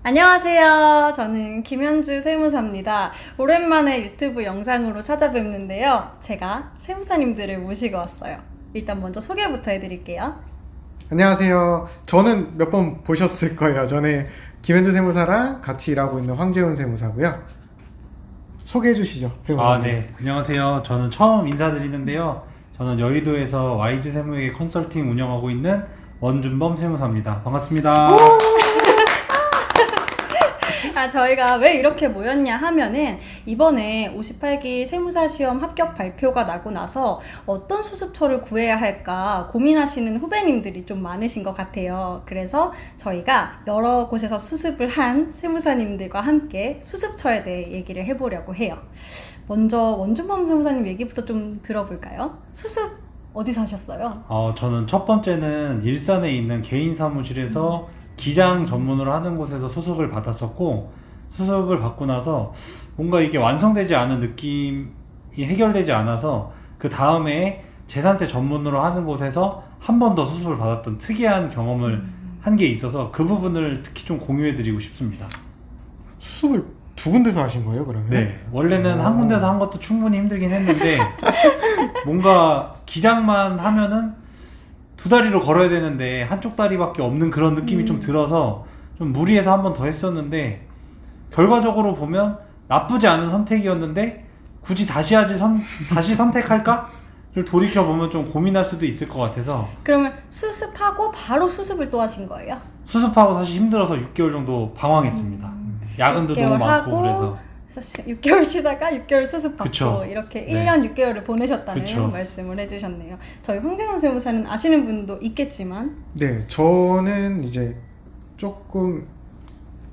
안녕하세요. 저는 김현주 세무사입니다. 오랜만에 유튜브 영상으로 찾아뵙는데요. 제가 세무사님들을 모시고 왔어요. 일단 먼저 소개부터 해드릴게요. 안녕하세요. 저는 몇 번 보셨을 거예요. 전에 김현주 세무사랑 같이 일하고 있는 황재훈 세무사고요. 소개해 주시죠. 세무사님. 네. 안녕하세요. 저는 처음 인사드리는데요. 저는 여의도에서 YG 세무회계 컨설팅 운영하고 있는 원준범 세무사입니다. 반갑습니다. 저희가 왜 이렇게 모였냐 하면은 이번에 58기 세무사 시험 합격 발표가 나고 나서 어떤 수습처를 구해야 할까 고민하시는 후배님들이 좀 많으신 것 같아요. 그래서 저희가 여러 곳에서 수습을 한 세무사님들과 함께 수습처에 대해 얘기를 해보려고 해요. 먼저 원준범 세무사님 얘기부터 좀 들어볼까요? 수습 어디서 하셨어요? 저는 첫 번째는 일산에 있는 개인 사무실에서 기장 전문으로 하는 곳에서 수습을 받았었고, 수습을 받고 나서 뭔가 이게 완성되지 않은 느낌이 해결되지 않아서 그 다음에 재산세 전문으로 하는 곳에서 한 번 더 수습을 받았던 특이한 경험을 한 게 있어서 그 부분을 특히 좀 공유해 드리고 싶습니다. 수습을 두 군데서 하신 거예요, 그러면? 네, 원래는 한 군데서 한 것도 충분히 힘들긴 했는데 뭔가 기장만 하면은 두 다리로 걸어야 되는데 한쪽 다리밖에 없는 그런 느낌이 좀 들어서 좀 무리해서 한 번 더 했었는데, 결과적으로 보면 나쁘지 않은 선택이었는데 굳이 다시 선택할까?를 돌이켜보면 좀 고민할 수도 있을 것 같아서. 그러면 수습하고 바로 수습을 또 하신 거예요? 수습하고 사실 힘들어서 6개월 정도 방황했습니다. 야근도 너무 많고 그래서 6개월 쉬다가 6개월 수습받고 그쵸. 이렇게 네. 1년 6개월을 보내셨다는 그쵸. 말씀을 해주셨네요. 저희 황재훈 세무사는 아시는 분도 있겠지만 네, 저는 이제 조금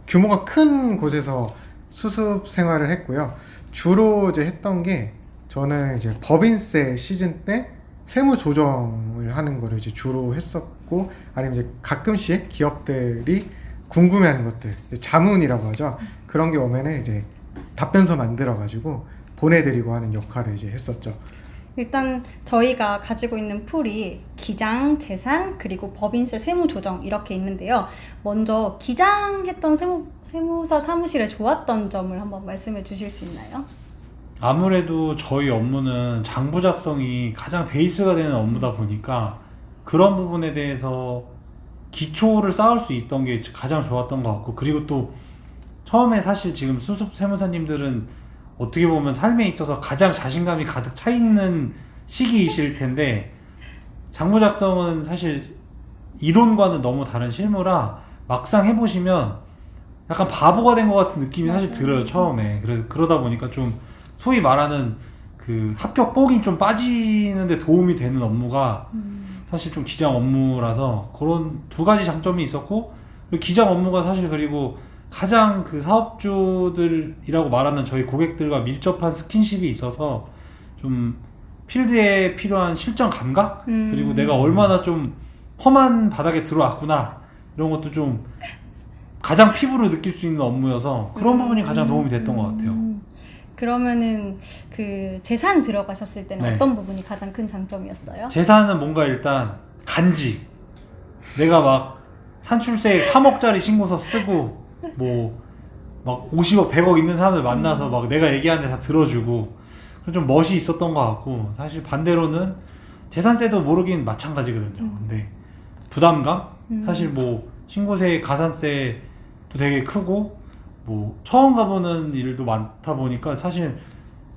규모가 큰 곳에서 수습 생활을 했고요. 주로 이제 했던 게, 저는 이제 법인세 시즌 때 세무 조정을 하는 거를 이제 주로 했었고, 아니면 이제 가끔씩 기업들이 궁금해하는 것들, 자문이라고 하죠. 그런 게 오면은 이제 답변서 만들어 가지고 보내드리고 하는 역할을 이제 했었죠. 일단 저희가 가지고 있는 풀이 기장, 재산, 그리고 법인세 세무 조정 이렇게 있는데요. 먼저 기장했던 세무사 사무실에 좋았던 점을 한번 말씀해 주실 수 있나요? 아무래도 저희 업무는 장부 작성이 가장 베이스가 되는 업무다 보니까 그런 부분에 대해서 기초를 쌓을 수 있던 게 가장 좋았던 것 같고, 그리고 또 처음에 사실 지금 수습 세무사님들은 어떻게 보면 삶에 있어서 가장 자신감이 가득 차 있는 시기이실 텐데, 장부 작성은 사실 이론과는 너무 다른 실무라 막상 해보시면 약간 바보가 된 것 같은 느낌이 사실 들어요, 처음에. 그러다 보니까 좀 소위 말하는 그 합격복이 좀 빠지는데 도움이 되는 업무가 사실 좀 기장 업무라서 그런 두 가지 장점이 있었고, 그리고 기장 업무가 사실 그리고 가장 그 사업주들이라고 말하는 저희 고객들과 밀접한 스킨십이 있어서 좀 필드에 필요한 실전 감각? 그리고 내가 얼마나 좀 험한 바닥에 들어왔구나, 이런 것도 좀 가장 피부로 느낄 수 있는 업무여서 그런 부분이 가장 도움이 됐던 것 같아요. 그러면은 그 재산 들어가셨을 때는 네. 어떤 부분이 가장 큰 장점이었어요? 재산은 뭔가 일단 간지, 내가 막 산출세액 3억짜리 신고서 쓰고 뭐 막 50억 100억 있는 사람들 만나서 막 내가 얘기하는 데 다 들어주고, 좀 멋이 있었던 것 같고, 사실 반대로는 재산세도 모르긴 마찬가지거든요. 근데 부담감? 사실 뭐 신고세 가산세도 되게 크고, 뭐 처음 가보는 일도 많다 보니까 사실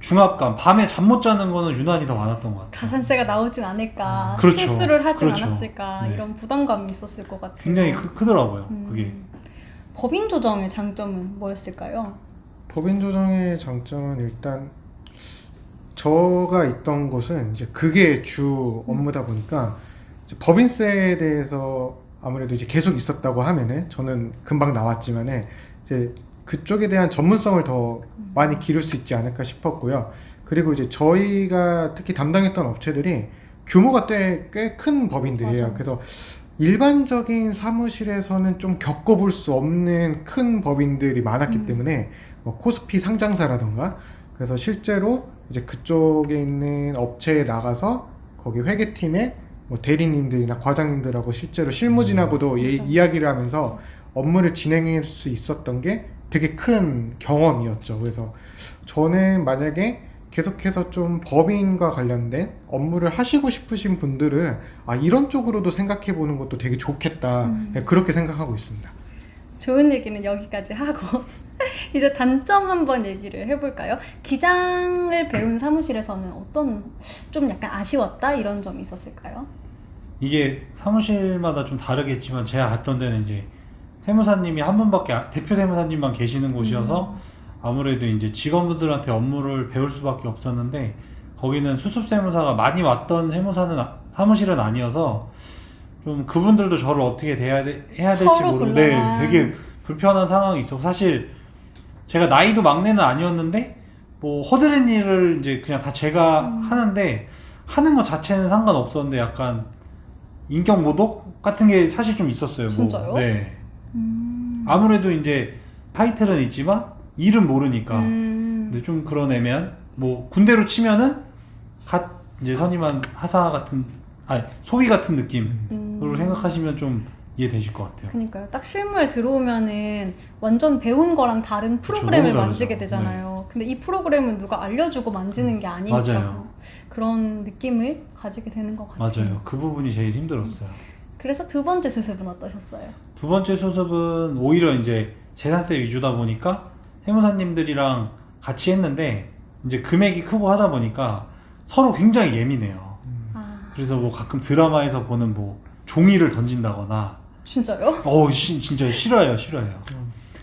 중압감, 밤에 잠 못 자는 거는 유난히 더 많았던 것 같아요. 가산세가 나오진 않을까, 그렇죠. 실수를 하진 그렇죠. 않았을까, 네. 이런 부담감이 있었을 것 같아요. 굉장히 크더라고요, 그게. 법인 조정의 장점은 뭐였을까요? 법인 조정의 장점은 일단 저가 있던 곳은 이제 그게 주 업무다 보니까 이제 법인세에 대해서 아무래도 이제 계속 있었다고 하면은, 저는 금방 나왔지만은 이제 그쪽에 대한 전문성을 더 많이 기를 수 있지 않을까 싶었고요. 그리고 이제 저희가 특히 담당했던 업체들이 규모가 꽤 큰 법인들이에요. 맞아. 그래서 일반적인 사무실에서는 좀 겪어볼 수 없는 큰 법인들이 많았기 때문에 뭐 코스피 상장사라던가, 그래서 실제로 이제 그쪽에 있는 업체에 나가서 거기 회계팀에 뭐 대리님들이나 과장님들하고 실제로 실무진하고도 맞아. 이야기를 하면서 업무를 진행할 수 있었던 게 되게 큰 경험이었죠. 그래서 저는 만약에 계속해서 좀 법인과 관련된 업무를 하시고 싶으신 분들은 이런 쪽으로도 생각해 보는 것도 되게 좋겠다. 네, 그렇게 생각하고 있습니다. 좋은 얘기는 여기까지 하고 이제 단점 한번 얘기를 해볼까요? 기장을 배운 사무실에서는 어떤 좀 약간 아쉬웠다 이런 점이 있었을까요? 이게 사무실마다 좀 다르겠지만 제가 갔던 데는 이제 세무사님이 한 분밖에 대표 세무사님만 계시는 곳이어서 아무래도 이제 직원분들한테 업무를 배울 수밖에 없었는데 거기는 수습 세무사가 많이 왔던 사무실은 아니어서 좀 그분들도 저를 어떻게 해야 될지 모르고 네, 되게 불편한 상황이 있어. 사실 제가 나이도 막내는 아니었는데 뭐 허드렛 일을 이제 그냥 다 제가 하는데 하는 것 자체는 상관없었는데 약간 인격 모독 같은 게 사실 좀 있었어요. 진짜요? 네. 아무래도 이제 타이틀은 있지만 일은 모르니까. 근데 좀 그런 애매한 뭐 군대로 치면은 갓 이제 선임한 하사 같은 소위 같은 느낌으로 생각하시면 좀 이해되실 것 같아요. 그러니까요. 딱 실무에 들어오면은 완전 배운 거랑 다른 프로그램을 너무 다르죠. 만지게 되잖아요. 근데 이 프로그램은 누가 알려주고 만지는 게 아니니까 맞아요. 그런 느낌을 가지게 되는 것 같아요. 맞아요. 그 부분이 제일 힘들었어요. 그래서 두 번째 수습은 어떠셨어요? 두 번째 수습은 오히려 이제 재산세 위주다 보니까 세무사님들이랑 같이 했는데 이제 금액이 크고 하다 보니까 서로 굉장히 예민해요. 그래서 뭐 가끔 드라마에서 보는 뭐 종이를 던진다거나 진짜요? 진짜 싫어요.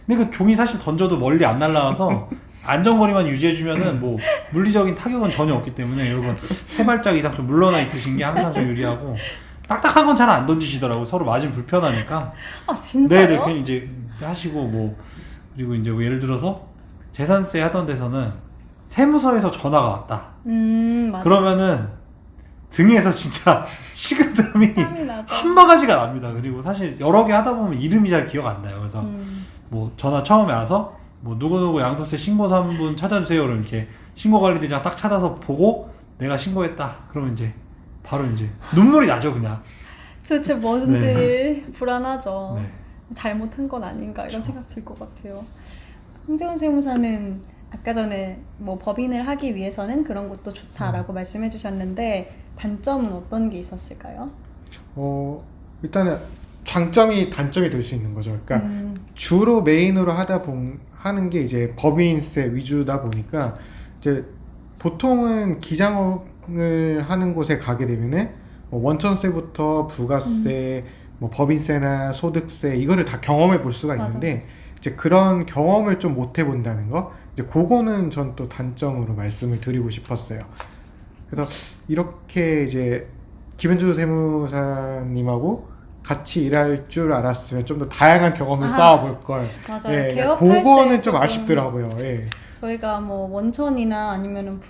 근데 그 종이 사실 던져도 멀리 안 날아가서 안전거리만 유지해주면은 뭐 물리적인 타격은 전혀 없기 때문에 여러분 3발짝 이상 좀 물러나 있으신 게 항상 좀 유리하고 딱딱한 건 잘 안 던지시더라고요. 서로 맞으면 불편하니까. 진짜요? 네네, 괜히 이제 하시고 뭐 그리고 이제 뭐 예를 들어서 재산세 하던 데서는 세무서에서 전화가 왔다. 맞아. 그러면은 등에서 진짜 식은땀이 땀이 나죠. 한 바가지가 납니다. 그리고 사실 여러 개 하다 보면 이름이 잘 기억 안 나요. 그래서 뭐 전화 처음에 와서 뭐 누구누구 양도세 신고사무분 찾아주세요. 그럼 이렇게 신고관리대장 딱 찾아서 보고 내가 신고했다. 그러면 이제 바로 이제 눈물이 나죠, 그냥. 도대체 뭐든지 불안하죠. 네. 잘못한 건 아닌가 이런 생각 들 것 같아요. 황재원 세무사는 아까 전에 뭐 법인을 하기 위해서는 그런 것도 좋다라고 말씀해 주셨는데 단점은 어떤 게 있었을까요? 일단은 장점이 단점이 될 수 있는 거죠. 그러니까 주로 메인으로 하는 게 이제 법인세 위주다 보니까 이제 보통은 기장을 하는 곳에 가게 되면은 뭐 원천세부터 부가세, 뭐 법인세나 소득세 이거를 다 경험해 볼 수가 있는데 맞아. 이제 그런 경험을 좀 못 해본다는 거, 이제 그거는 전 또 단점으로 말씀을 드리고 싶었어요. 그래서 이렇게 이제 김현주 세무사님하고 같이 일할 줄 알았으면 좀 더 다양한 경험을 쌓아볼 걸. 맞아요. 예, 개업할 그거는 때 좀 조금 아쉽더라고요. 예. 저희가 뭐 원천이나 아니면은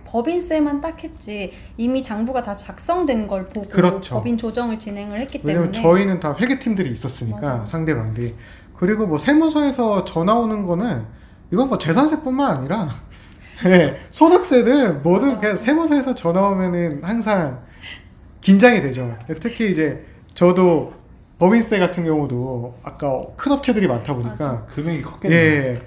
법인세만 딱 했지 이미 장부가 다 작성된 걸 보고 그렇죠. 법인 조정을 진행을 했기 왜냐면 때문에 저희는 다 회계팀들이 있었으니까 맞아. 상대방들이. 그리고 뭐 세무서에서 전화 오는 거는 이건 뭐 재산세뿐만 아니라 예, 소득세든 뭐든 그냥 세무서에서 전화 오면은 항상 긴장이 되죠. 특히 이제 저도 법인세 같은 경우도 아까 큰 업체들이 많다 보니까 맞아. 금액이 컸겠네요. 예,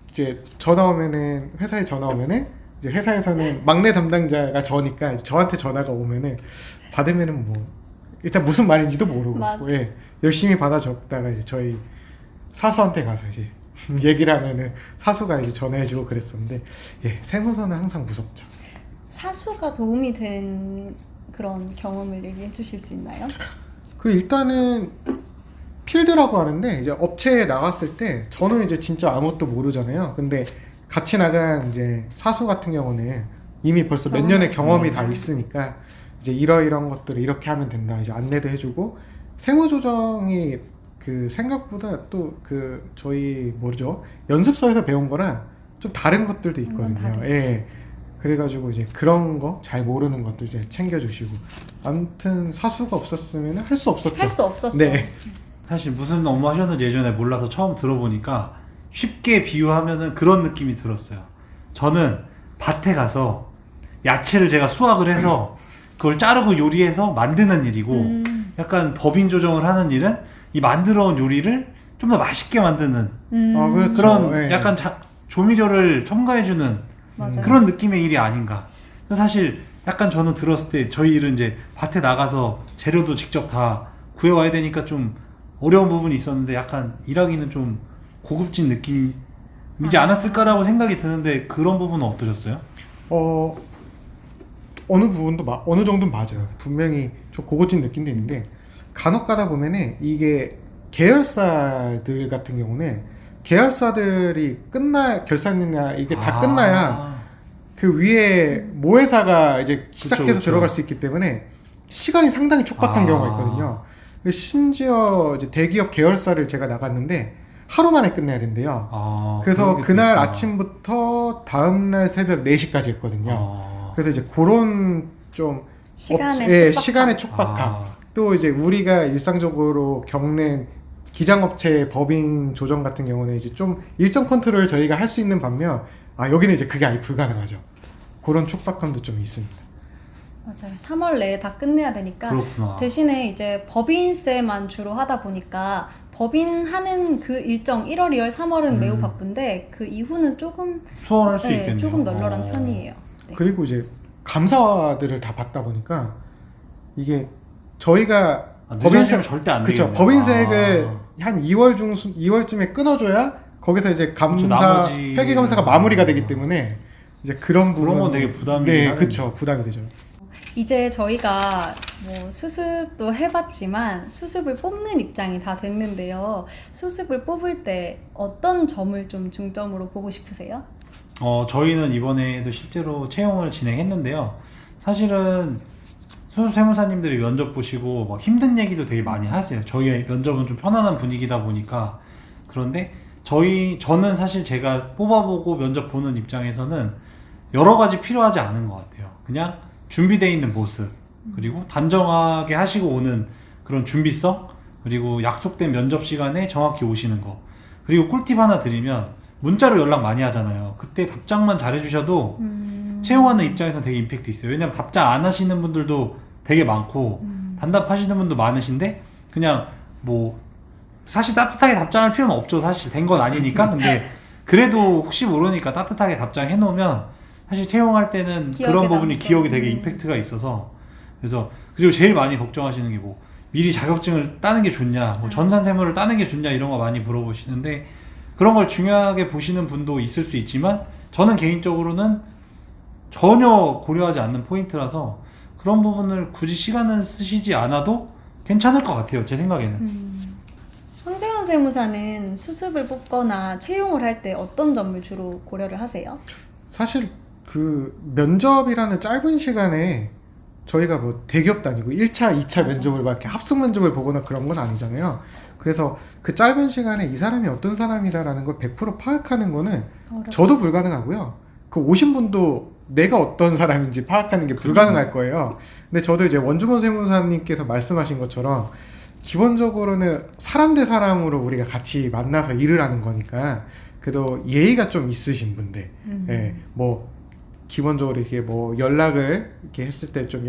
이제 전화 오면은 회사에 전화 오면은 이제 회사에서는 막내 담당자가 저니까 이제 저한테 전화가 오면은 받으면은 뭐 일단 무슨 말인지도 모르고 맞아. 예, 열심히 받아 적다가 이제 저희 사수한테 가서 이제 얘기를 하면은 사수가 이제 전화해주고 그랬었는데 예, 세무서는 항상 무섭죠. 사수가 도움이 된 그런 경험을 얘기해 주실 수 있나요? 그 일단은 필드라고 하는데 이제 업체에 나갔을 때 저는 이제 진짜 아무것도 모르잖아요. 근데 같이 나간 이제 사수 같은 경우는 이미 벌써 몇 년의 경험이 다 있으니까 이제 이러이러한 것들을 이렇게 하면 된다 이제 안내도 해주고, 세무조정이 그 생각보다 또 그 저희 뭐죠 연습소에서 배운 거랑 좀 다른 것들도 있거든요. 예. 그래가지고 이제 그런 거 잘 모르는 것도 이제 챙겨주시고, 아무튼 사수가 없었으면 할 수 없었죠. 할 수 없었죠. 네. 사실 무슨 업무 하셨는지 예전에 몰라서 처음 들어보니까 쉽게 비유하면은 그런 느낌이 들었어요. 저는 밭에 가서 야채를 제가 수확을 해서 그걸 자르고 요리해서 만드는 일이고, 약간 법인 조정을 하는 일은 이 만들어 온 요리를 좀 더 맛있게 만드는 그렇죠. 그런 네. 약간 조미료를 첨가해주는 맞아요. 그런 느낌의 일이 아닌가. 그래서 사실 약간 저는 들었을 때 저희 일은 이제 밭에 나가서 재료도 직접 다 구해와야 되니까 좀 어려운 부분이 있었는데 약간 일하기는 좀 고급진 느낌이지 않았을까라고 생각이 드는데 그런 부분은 어떠셨어요? 어느 부분도 어느 정도는 맞아요. 분명히 좀 고급진 느낌도 있는데 간혹 가다 보면은 이게 계열사들 같은 경우는 계열사들이 결산이나 이게 다 끝나야 그 위에 모회사가 이제 시작해서 그쵸. 들어갈 수 있기 때문에 시간이 상당히 촉박한 경우가 있거든요. 심지어 이제 대기업 계열사를 제가 나갔는데 하루 만에 끝내야 된대요. 그래서 그런 게 또 그날 있구나. 아침부터 다음날 새벽 4시까지 했거든요. 그래서 이제 그런 좀 시간의 촉박함. 또 이제 우리가 일상적으로 겪는 기장업체 법인 조정 같은 경우는 이제 좀 일정 컨트롤을 저희가 할 수 있는 반면 여기는 이제 그게 아예 불가능하죠. 그런 촉박함도 좀 있습니다. 맞아요. 3월 내에 다 끝내야 되니까 그렇구나. 대신에 이제 법인세만 주로 하다 보니까 법인 하는 그 일정 1월, 2월, 3월은 매우 바쁜데 그 이후는 조금 수월할 수 있겠네요. 조금 널널한 편이에요. 네. 그리고 이제 감사들을 다 받다 보니까 이게 저희가 늦어지면 절대 안 그쵸, 되겠네요. 법인세액을 한 2월쯤에 끊어줘야 거기서 이제 그쵸, 나머지- 회계감사가 마무리가 되기 때문에 이제 그런 건 되게 부담이긴 네, 하겠네요. 그렇죠, 부담이 되죠. 이제 저희가 뭐 수습도 해봤지만 수습을 뽑는 입장이 다 됐는데요. 수습을 뽑을 때 어떤 점을 좀 중점으로 보고 싶으세요? 저희는 이번에도 실제로 채용을 진행했는데요. 사실은 수습 세무사님들이 면접 보시고 막 힘든 얘기도 되게 많이 하세요. 저희의 면접은 좀 편안한 분위기다 보니까. 그런데 저는 사실 제가 뽑아보고 면접 보는 입장에서는 여러 가지 필요하지 않은 것 같아요. 그냥 준비되어 있는 모습, 그리고 단정하게 하시고 오는 그런 준비성, 그리고 약속된 면접 시간에 정확히 오시는 거. 그리고 꿀팁 하나 드리면 문자로 연락 많이 하잖아요. 그때 답장만 잘해주셔도 채용하는 입장에서 되게 임팩트 있어요. 왜냐면 답장 안 하시는 분들도 되게 많고 단답하시는 분도 많으신데 그냥 뭐 사실 따뜻하게 답장할 필요는 없죠. 사실 된 건 아니니까. 근데 그래도 혹시 모르니까 따뜻하게 답장해 놓으면 사실 채용할 때는 기억에 그런 부분이 남죠. 기억이 되게 임팩트가 있어서 그래서 그리고 제일 많이 걱정하시는 게 뭐 미리 자격증을 따는 게 좋냐, 뭐 전산세무를 따는 게 좋냐 이런 거 많이 물어보시는데 그런 걸 중요하게 보시는 분도 있을 수 있지만 저는 개인적으로는 전혀 고려하지 않는 포인트라서 그런 부분을 굳이 시간을 쓰시지 않아도 괜찮을 것 같아요. 제 생각에는. 황재원 세무사는 수습을 뽑거나 채용을 할 때 어떤 점을 주로 고려를 하세요? 사실 그 면접이라는 짧은 시간에 저희가 뭐 대기업도 아니고 1차, 2차 면접을 막 이렇게 합숙 면접을 보거나 그런 건 아니잖아요. 그래서 그 짧은 시간에 이 사람이 어떤 사람이다라는 걸 100% 파악하는 거는 저도 불가능하고요. 그 오신 분도 내가 어떤 사람인지 파악하는 게 불가능할 거예요. 근데 저도 이제 원주원 세무사님께서 말씀하신 것처럼 기본적으로는 사람 대 사람으로 우리가 같이 만나서 일을 하는 거니까 그래도 예의가 좀 있으신 분들, 예, 뭐 기본적으로 이렇게 뭐 연락을 이렇게 했을 때 좀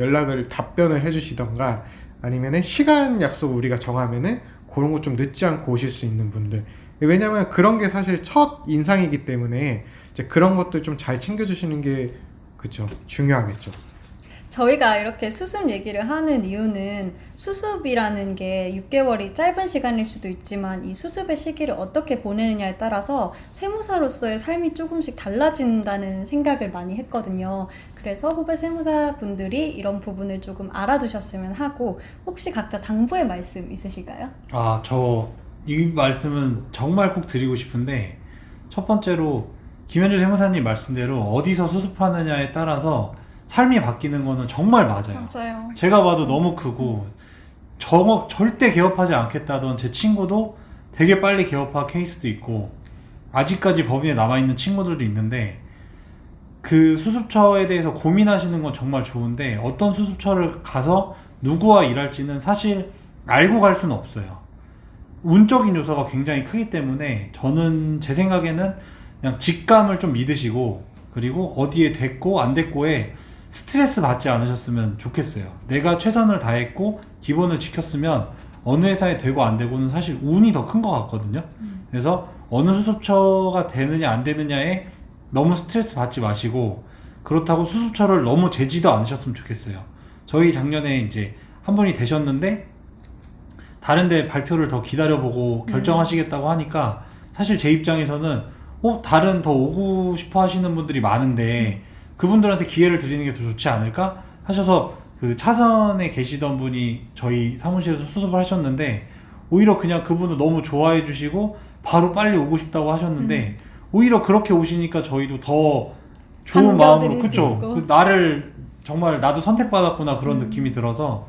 답변을 해주시던가 아니면은 시간 약속 우리가 정하면은 그런 거 좀 늦지 않고 오실 수 있는 분들. 왜냐면 그런 게 사실 첫 인상이기 때문에 이제 그런 것들 좀 잘 챙겨주시는 게 그쵸 중요하겠죠. 저희가 이렇게 수습 얘기를 하는 이유는 수습이라는 게 6개월이 짧은 시간일 수도 있지만 이 수습의 시기를 어떻게 보내느냐에 따라서 세무사로서의 삶이 조금씩 달라진다는 생각을 많이 했거든요. 그래서 후배 세무사분들이 이런 부분을 조금 알아두셨으면 하고 혹시 각자 당부의 말씀 있으실까요? 저 이 말씀은 정말 꼭 드리고 싶은데 첫 번째로 김현주 세무사님 말씀대로 어디서 수습하느냐에 따라서 삶이 바뀌는 거는 정말 맞아요. 맞아요. 제가 봐도 너무 크고 절대 개업하지 않겠다던 제 친구도 되게 빨리 개업한 케이스도 있고 아직까지 법인에 남아있는 친구들도 있는데 그 수습처에 대해서 고민하시는 건 정말 좋은데 어떤 수습처를 가서 누구와 일할지는 사실 알고 갈 수는 없어요. 운적인 요소가 굉장히 크기 때문에 저는 제 생각에는 그냥 직감을 좀 믿으시고 그리고 어디에 됐고 안 됐고에 스트레스 받지 않으셨으면 좋겠어요. 내가 최선을 다했고 기본을 지켰으면 어느 회사에 되고 안 되고는 사실 운이 더 큰 것 같거든요. 그래서 어느 수습처가 되느냐 안 되느냐에 너무 스트레스 받지 마시고, 그렇다고 수습처를 너무 재지도 않으셨으면 좋겠어요. 저희 작년에 이제 한 분이 되셨는데 다른 데 발표를 더 기다려보고 결정하시겠다고 하니까 사실 제 입장에서는 다른 더 오고 싶어 하시는 분들이 많은데 그분들한테 기회를 드리는 게 더 좋지 않을까 하셔서 그 차선에 계시던 분이 저희 사무실에서 수습을 하셨는데, 오히려 그냥 그분을 너무 좋아해 주시고 바로 빨리 오고 싶다고 하셨는데 오히려 그렇게 오시니까 저희도 더 좋은 마음으로, 반겨드릴 수 그쵸? 있고. 그 나를 정말 나도 선택받았구나 그런 느낌이 들어서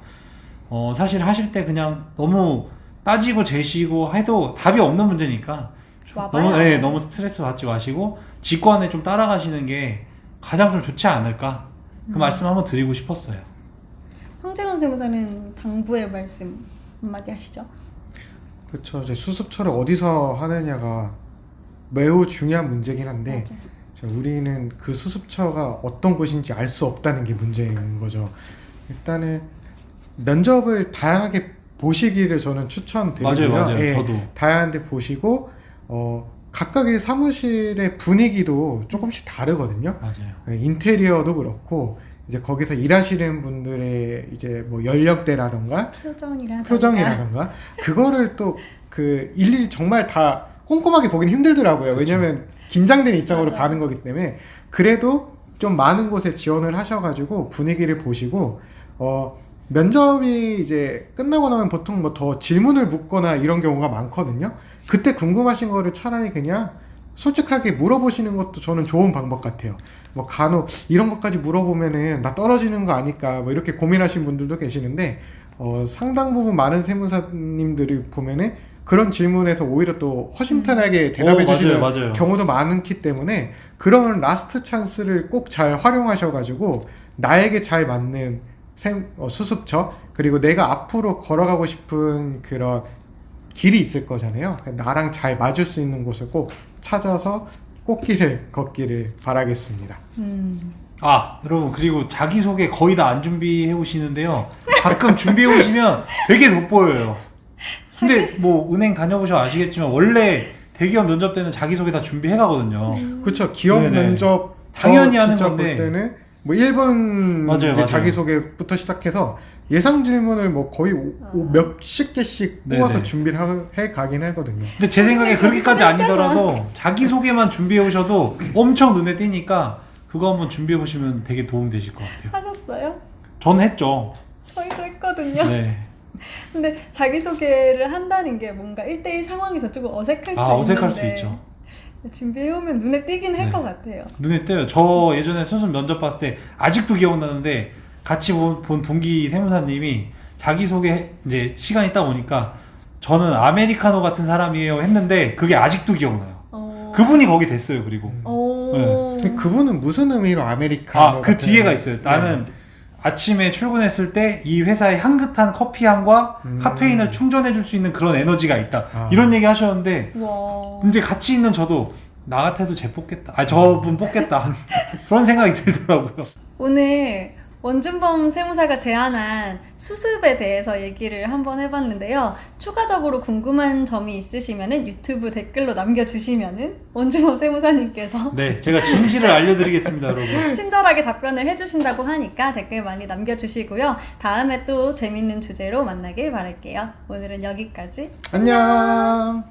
사실 하실 때 그냥 너무 따지고 재시고 해도 답이 없는 문제니까 와봐요. 너무 스트레스 받지 마시고 직관에 좀 따라가시는 게 가장 좀 좋지 않을까, 그 말씀 한번 드리고 싶었어요. 황재원 세무사는 당부의 말씀 한마디 하시죠. 그렇죠. 이제 수습처를 어디서 하느냐가 매우 중요한 문제긴 한데 맞아. 우리는 그 수습처가 어떤 곳인지 알 수 없다는 게 문제인 거죠. 일단은 면접을 다양하게 보시기를 저는 추천드리고요. 맞아요. 예, 저도. 다양한데 보시고 각각의 사무실의 분위기도 조금씩 다르거든요. 맞아요. 예, 인테리어도 그렇고 이제 거기서 일하시는 분들의 이제 뭐 연령대라던가 표정이라던가 그거를 또 그 일일이 정말 다 꼼꼼하게 보긴 힘들더라고요. 그쵸. 왜냐면 긴장된 입장으로 맞아. 가는 거기 때문에. 그래도 좀 많은 곳에 지원을 하셔가지고 분위기를 보시고 면접이 이제 끝나고 나면 보통 뭐 더 질문을 묻거나 이런 경우가 많거든요. 그때 궁금하신 거를 차라리 그냥 솔직하게 물어보시는 것도 저는 좋은 방법 같아요. 뭐 간혹 이런 것까지 물어보면은 나 떨어지는 거 아닐까 뭐 이렇게 고민하시는 분들도 계시는데 상당 부분 많은 세무사님들이 보면은 그런 질문에서 오히려 또 허심탄회하게 대답해 주시는 맞아요. 경우도 많기 때문에 그런 라스트 찬스를 꼭 잘 활용하셔가지고 나에게 잘 맞는 수습처, 그리고 내가 앞으로 걸어가고 싶은 그런 길이 있을 거잖아요. 나랑 잘 맞을 수 있는 곳을 꼭 찾아서 꽃길을 걷기를 바라겠습니다. 여러분, 그리고 자기소개 거의 다 안 준비해 오시는데요. 가끔 준비해 오시면 되게 돋보여요. 근데 뭐 은행 다녀보셔 아시겠지만 원래 대기업 면접 때는 자기소개 다 준비해 가거든요. 그렇죠. 기업 네네. 면접 당연히 하는 진짜 건데. 볼 때는 뭐 1분 맞아요. 자기소개부터 시작해서 예상 질문을 뭐 거의 몇십 개씩 뽑아서 네네. 준비를 해 가긴 하거든요. 근데 제 생각에 자기소개 그렇게까지 했잖아. 아니더라도 자기소개만 준비해 오셔도 엄청 눈에 띄니까 그거 한번 준비해 보시면 되게 도움 되실 것 같아요. 하셨어요? 전 했죠. 저희도 했거든요. 네. 근데 자기소개를 한다는 게 뭔가 1대1 상황에서 조금 어색할 수 어색할 수 있는데 있죠. 준비해오면 눈에 띄긴 할 네. 것 같아요. 눈에 띄어요. 저 예전에 수습 면접 봤을 때 아직도 기억나는데, 같이 본 동기 세무사님이 자기소개 이제 시간 있다 보니까 저는 아메리카노 같은 사람이에요 했는데 그게 아직도 기억나요. 그분이 거기 됐어요. 그리고 근데 그분은 무슨 의미로 아메리카노 그 같은- 뒤에가 있어요. 나는 아침에 출근했을 때 이 회사의 향긋한 커피 향과 카페인을 충전해 줄 수 있는 그런 에너지가 있다. 이런 얘기 하셨는데 와. 이제 같이 있는 저도 나 같아도 쟤 뽑겠다. 저분 뽑겠다. 그런 생각이 들더라고요. 오늘 원준범 세무사가 제안한 수습에 대해서 얘기를 한번 해봤는데요. 추가적으로 궁금한 점이 있으시면은 유튜브 댓글로 남겨주시면은 원준범 세무사님께서 네, 제가 진실을 알려드리겠습니다, 여러분. 친절하게 답변을 해주신다고 하니까 댓글 많이 남겨주시고요. 다음에 또 재밌는 주제로 만나길 바랄게요. 오늘은 여기까지. 안녕.